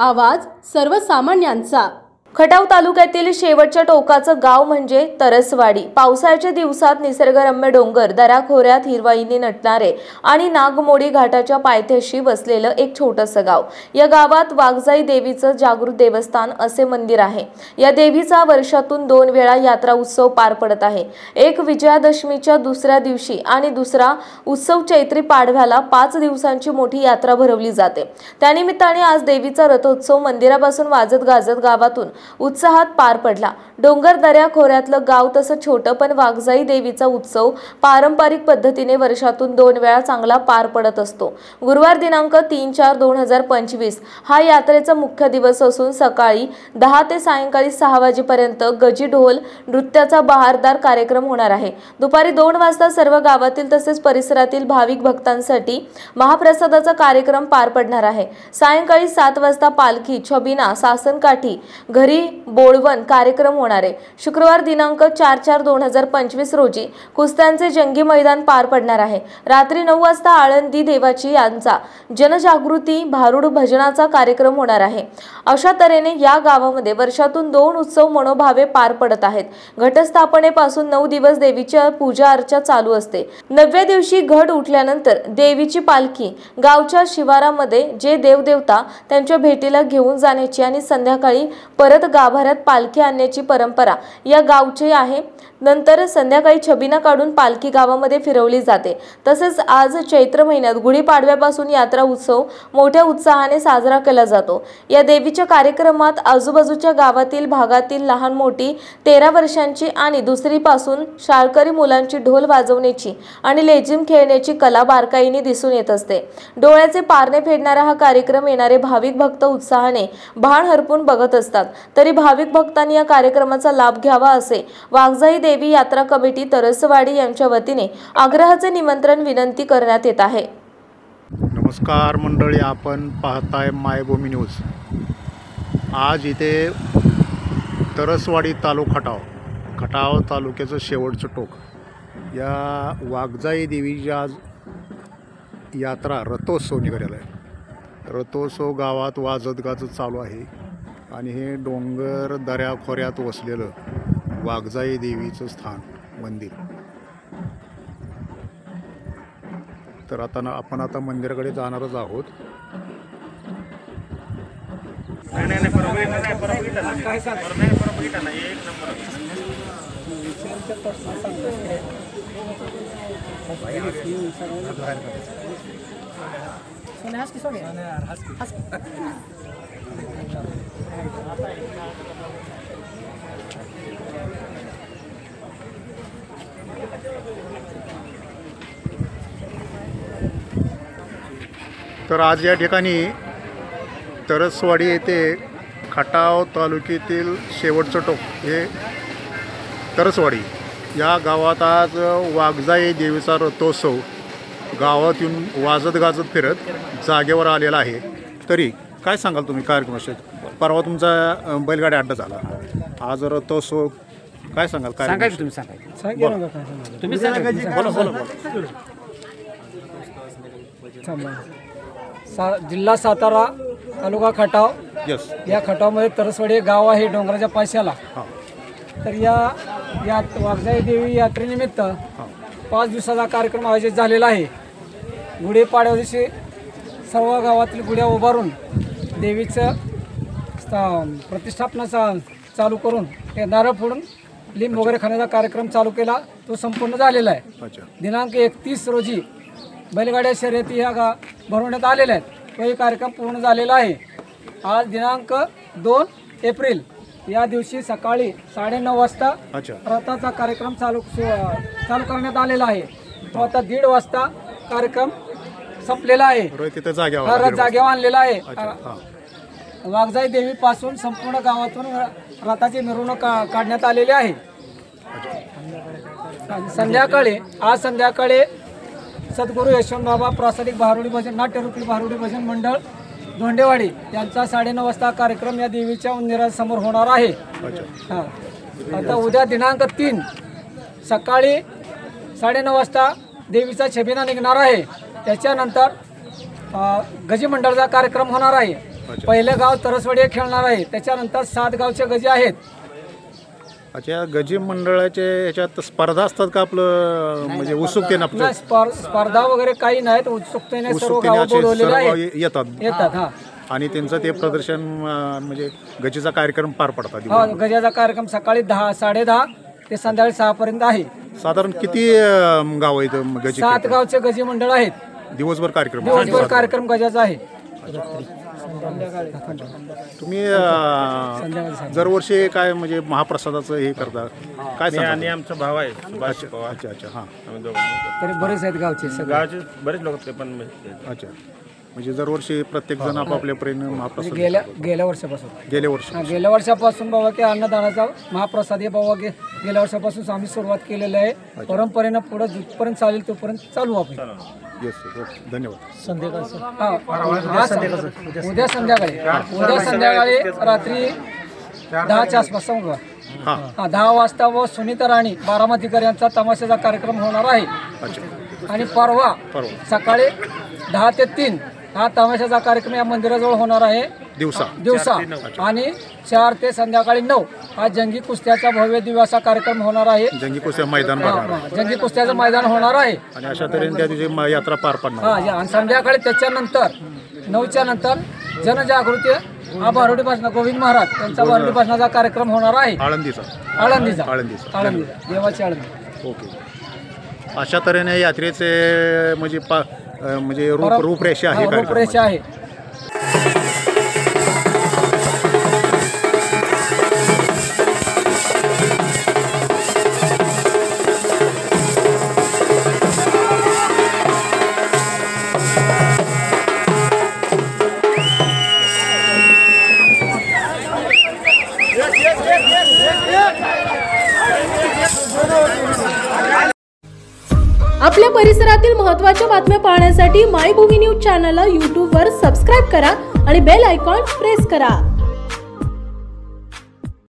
आवाज सर्वसामान्यांचा। खटाव तालुक्यातील शेवटच्या टोकाचं गाव म्हणजे तरसवाडी। पावसाळ्याच्या दिवसात निसर्गरम्य डोंगर दऱ्याखोऱ्यात हिरवाईने नटणारे आणि नागमोडी घाटाच्या पायथ्याशी वसलेलं एक छोटंसं गाव। या गावात वाघजाई देवीचं जागृत देवस्थान असे मंदिर आहे। या देवीचा वर्षातून 2 वेळा यात्रा उत्सव पार पडत आहे। एक विजयादशमीच्या दुसऱ्या दिवशी आणि दुसरा उत्सव चैत्री पाडव्याला 5 दिवसांची मोठी यात्रा भरवली जाते। त्यानिमित्ताने आज देवीचा रथोत्सव मंदिरापासून वाजत गाजत गावातून उत्साहात पार पडला। डोंगर दऱ्या खोऱ्यातलं गाव तसं छोटं, पण वाघजाई देवीचा उत्सव पारंपरिक पद्धतीने वर्षातून 2 वेळा चांगला पार पडत असतो। गुरुवार दिनांक 3/4/2025 हा यात्रेचा मुख्य दिवस असून सकाळी 10 ते सायंकाळी 6 वाजेपर्यंत गजी ढोल नृत्याचा बहारदार कार्यक्रम होणार आहे। दुपारी 2 वाजता सर्व गावातील तसेच परिसरातील भाविक भक्तांसाठी महाप्रसादाचा कार्यक्रम पार पडणार आहे। सायंकाळी 7 वाजता पालखी, छबिना, सासनकाठी, घरी बोळवण कार्यक्रम होणार आहे। शुक्रवार दिनांक 4/4/2025 रोजी कुस्त्यांचे जंगी मैदान पार पडणार आहे। रात्री 9 वाजता आळंदी देवाची यांचा जनजागृती भारुड भजनाचा कार्यक्रम होणार आहे। अशा तऱ्हेने या गावामध्ये वर्षातून 2 उत्सव मनोभावे पार पडत आहेत। घटस्थापनेपासून 9 दिवस देवीची पूजा अर्चा चालू असते। 9व्या दिवशी घट उठल्यानंतर देवीची पालखी गावच्या शिवारामध्ये जे देवदेवता त्यांच्या भेटीला घेऊन जाण्याची आणि संध्याकाळी परत गाभाऱ्यात पालखी आणण्याची परंपरा या गावची आहे। नंतर संध्याकाळी छबिना काढून पालखी गावामध्ये फिरवली जाते। तसेच आज चैत्र महिन्यात गुढीपाडव्यापासून यात्रा उत्सव मोठ्या उत्साहाने साजरा केला जातो। या देवीच्या कार्यक्रमात आजूबाजूच्या गावातील भागातील लहान मोठी 13 वर्षांची आणि दुसरीपासून शाळकरी मुलांची ढोल वाजवण्याची आणि लेझिम खेळण्याची कला बारकाईने दिसून येत असते। डोळ्याचे पारणे फेडणारा हा कार्यक्रम येणारे भाविक भक्त उत्साहाने भान हरपून बघत असतात। तरी भाविक भक्तांनी या कार्यक्रमाचा लाभ घ्यावा असे वाघजाई देवी यात्रा कमिटी तरसवाडी यांच्या वतीने आग्रहाचे निमंत्रण विनंती करण्यात येत आहे। नमस्कार मंडळी, आपण पाहताय मायभूमी न्यूज। आज इथे तरसवाडी खटाव तालुक्याचं शेवटचं टोक या वाघजाई देवीची आज यात्रा रथोत्सव निघालेला आहे। रथोत्सव गावात वाजत गाजत चालू आहे आणि हे डोंगर दऱ्याखोऱ्यात वसलेलं वाघजाई देवीचं स्थान मंदिर। तर आपण आता मंदिराकडे जाणारच आहोत। तर आज या ठिकाणी तरसवाडी येथे खटाव तालुक्यातील शेवटचं टोक हे तरसवाडी या गावात आज वाघजाई देवीचा रथोत्सव गावात येऊन वाजत गाजत फिरत जागेवर आलेला आहे। तरी काय सांगाल तुम्ही कार्यक्रमाविषयी? परवा तुमचा बैलगाडी अड्डा झाला, आज रथोत्सव, काय सांगाल? काय सांगायचं तुम्ही? जिल्हा सातारा, तालुका खटाव। यस, या खटावमध्ये तरसवाडी गाव आहे डोंगराच्या पायथ्याला। तर या वाघजाई देवी यात्रेनिमित्त 5 दिवसाचा कार्यक्रम आयोजित झालेला आहे। गुढीपाडव्या दिवशी सर्व गावातील गुढ्या उभारून देवीचं प्रतिष्ठापना चालू करून ते नारळ फोडून लिंब वगैरे खाण्याचा कार्यक्रम चालू केला, तो संपूर्ण झालेला आहे। दिनांक 31 रोजी बैलगाड्या शर्यती ह्या भरवण्यात आलेल्या आहेत, तोही कार्यक्रम पूर्ण झालेला आहे। आज दिनांक 2 एप्रिल या दिवशी सकाळी 9:30 वाजता रथाचा कार्यक्रम चालू करण्यात आलेला आहे। तो आता 1:30 वाजता कार्यक्रम संपलेला आहे। रथ जागेवर आणलेला आहे। वाघजाई देवीपासून संपूर्ण गावातून रथाची मिरवणूक काढण्यात आलेली आहे। आज संध्याकाळी सद्गुरू यशवंत बाबा प्रासादिक भारुडी भजन नाट्यरूपी भारुडी भजन मंडळ धोंडेवाडी यांचा 9:30 वाजता कार्यक्रम या देवीच्या मंदिरासमोर होणार आहे। आता उद्या दिनांक 3 सकाळी 9:30 वाजता देवीचा छबिना निघणार आहे। त्याच्यानंतर गजी मंडळाचा कार्यक्रम होणार आहे। पहिलं गाव तरसवाडी हे खेळणार आहे, त्याच्यानंतर 7 गावचे गजे आहेत. अच्छा, गजी मंडळाचे ह्याच्यात स्पर्धा असतात का आपलं म्हणजे उत्सुकतेनं आपलं? नाही, स्पर्धा वगैरे काही नाहीत, उत्सुकतेने सर्व गाव बोलवलेले आहेत, येतात. हा, आणि त्यांचं ते प्रदर्शन म्हणजे गजीचा कार्यक्रम पार पडतात. हा, गजाचा कार्यक्रम सकाळी 10, 10:30 ते संध्याकाळी 6 पर्यंत आहे. साधारण किती गाव आहेत गजी? 7 गावचे गजी मंडळ आहेत. दिवसभर कार्यक्रम गजाचा आहे. तुम्ही दरवर्षी काय म्हणजे महाप्रसादाचं हे करता काय सांगा? आणि आमचा भाव आहे. अच्छा हां, आम्ही दोघं तरी बरेच आहेत गावचे गावचे बरेच लोक ते पण. अच्छा, म्हणजे दरवर्षी प्रत्येक जण आपापल्यापर्यंत महाप्रसाद गेल्या वर्षापासून गेल्या वर्षापासून बाबा की अन्नदानाचा महाप्रसाद हे बाबा गेल्या वर्षापासून आम्ही सुरुवात केलेलं आहे. परंपरेनं पुढे जिथपर्यंत चालेल तोपर्यंत चालू आपण. येस, ओके, धन्यवाद. उद्या संध्याकाळी रात्री 10च्या आसपास समजा 10 वाजता व सुनीता राणी बारामतीकर यांचा तमाशाचा कार्यक्रम होणार आहे. आणि परवा सकाळी 10 ते 3 हा तमाशाचा कार्यक्रम या मंदिराजवळ होणार आहे दिवसा. आणि 4 ते संध्याकाळी 9 हा जंगी कुस्त्याचा भव्य दिवसा कार्यक्रम होणार आहे. जंगी कुस्त्या मैदान जंगी कुस्त्याचं मैदान होणार आहे. आणि अशा तऱ्हेने त्या दिवशी यात्रा पार पडणार. आणि संध्याकाळी त्याच्यानंतर 9च्या नंतर जनजागृती हा बारोडी भाषण गोविंद महाराज त्यांचा बारोडी भाषणाचा कार्यक्रम होणार आहे. आळंदीचा देवाची आळंदी. ओके, अशा तऱ्हेने यात्रेचे म्हणजे रूपरेषा आहे. आपल्या परिसरातील महत्त्वाच्या बातम्या पाहण्यासाठी मायभूमी न्यूज चॅनलला यूट्यूबवर सबस्क्राईब करा आणि बेल आयकॉन प्रेस करा.